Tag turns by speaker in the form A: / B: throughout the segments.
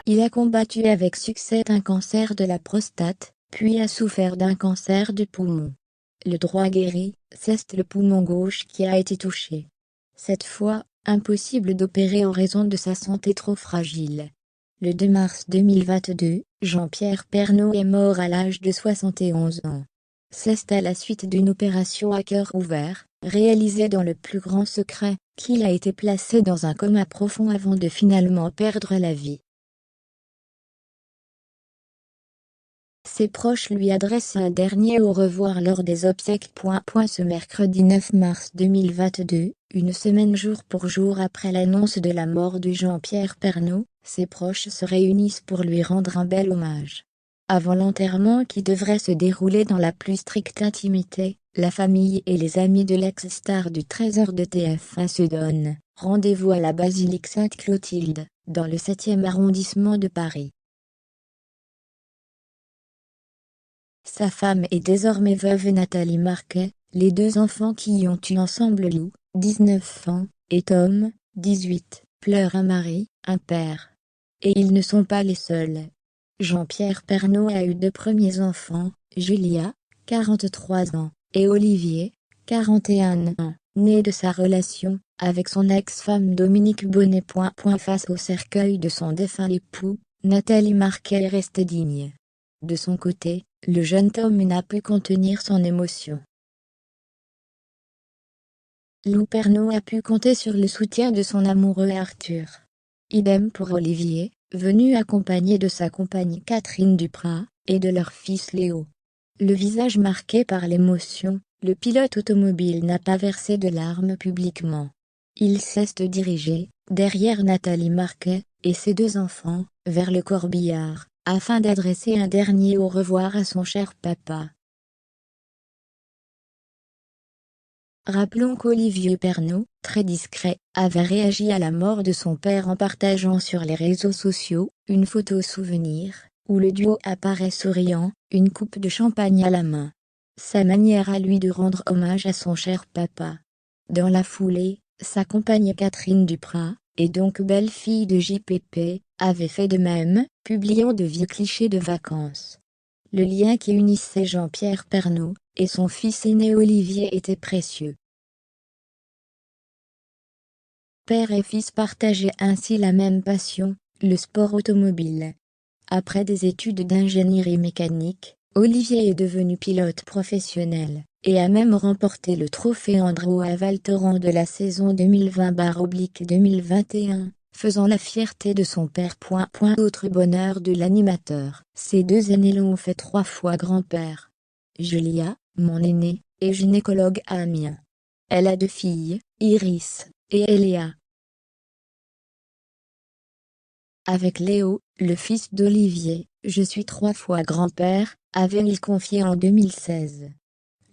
A: Il a combattu avec succès un cancer de la prostate, puis a souffert d'un cancer du poumon. Le droit guéri, c'est le poumon gauche qui a été touché. Cette fois, impossible d'opérer en raison de sa santé trop fragile. Le 2 mars 2022, Jean-Pierre Pernaut est mort à l'âge de 71 ans. C'est à la suite d'une opération à cœur ouvert, réalisée dans le plus grand secret, qu'il a été placé dans un coma profond avant de finalement perdre la vie. Ses proches lui adressent un dernier au revoir lors des obsèques. Ce mercredi 9 mars 2022, une semaine jour pour jour après l'annonce de la mort de Jean-Pierre Pernaut, ses proches se réunissent pour lui rendre un bel hommage. Avant l'enterrement qui devrait se dérouler dans la plus stricte intimité, la famille et les amis de l'ex-star du Trésor de TF1 se donnent rendez-vous à la basilique Sainte-Clotilde, dans le 7e arrondissement de Paris. Sa femme est désormais veuve Nathalie Marquet, les deux enfants qui ont eu ensemble Lou, 19 ans, et Tom, 18, pleurent un mari, un père. Et ils ne sont pas les seuls. Jean-Pierre Pernaut a eu deux premiers enfants, Julia, 43 ans, et Olivier, 41 ans, né de sa relation avec son ex-femme Dominique Bonnet. Face au cercueil de son défunt époux, Nathalie Marquet est restée digne. De son côté, le jeune Tom n'a pu contenir son émotion. Lou Pernaut a pu compter sur le soutien de son amoureux Arthur. Idem pour Olivier, venu accompagné de sa compagne Catherine Duprat, et de leur fils Léo. Le visage marqué par l'émotion, le pilote automobile n'a pas versé de larmes publiquement. Il s'est dirigé, derrière Nathalie Marquet, et ses deux enfants, vers le corbillard, afin d'adresser un dernier au revoir à son cher papa. Rappelons qu'Olivier Pernaut, très discret, avait réagi à la mort de son père en partageant sur les réseaux sociaux une photo souvenir, où le duo apparaît souriant, une coupe de champagne à la main. Sa manière à lui de rendre hommage à son cher papa. Dans la foulée, sa compagne Catherine Duprat, et donc belle-fille de JPP, avait fait de même, publiant de vieux clichés de vacances. Le lien qui unissait Jean-Pierre Pernaut et son fils aîné Olivier était précieux. Père et fils partageaient ainsi la même passion, le sport automobile. Après des études d'ingénierie mécanique, Olivier est devenu pilote professionnel, et a même remporté le trophée Andrew à Val Thorens de la saison 2020/2021, faisant la fierté de son père. Autre bonheur de l'animateur, ces deux aînés l'ont fait 3 fois grand-père. Julia, mon aînée, est gynécologue à Amiens. Elle a 2 filles, Iris et Eléa. Avec Léo, le fils d'Olivier, je suis 3 fois grand-père, avait-il confié en 2016.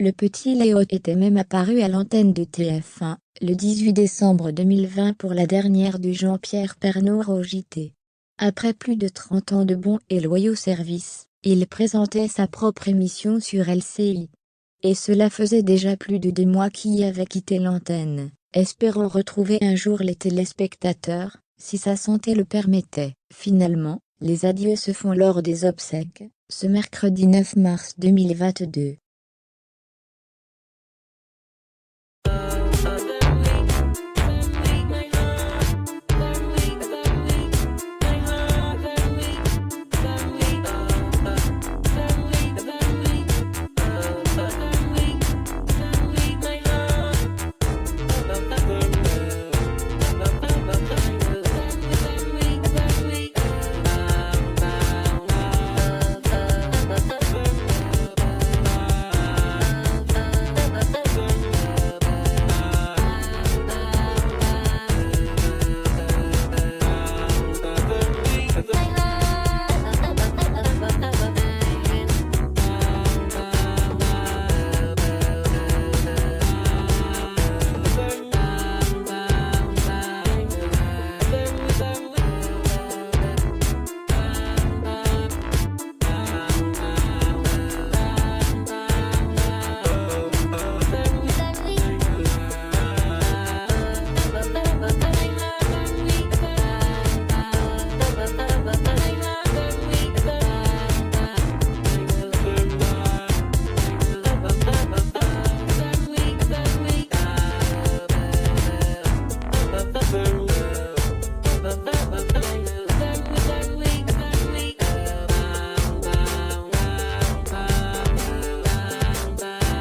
A: Le petit Léo était même apparu à l'antenne de TF1, le 18 décembre 2020 pour la dernière de Jean-Pierre Pernaut au JT. Après plus de 30 ans de bons et loyaux services, il présentait sa propre émission sur LCI. Et cela faisait déjà plus de 2 mois qu'il avait quitté l'antenne, espérant retrouver un jour les téléspectateurs, si sa santé le permettait. Finalement, les adieux se font lors des obsèques, ce mercredi 9 mars 2022.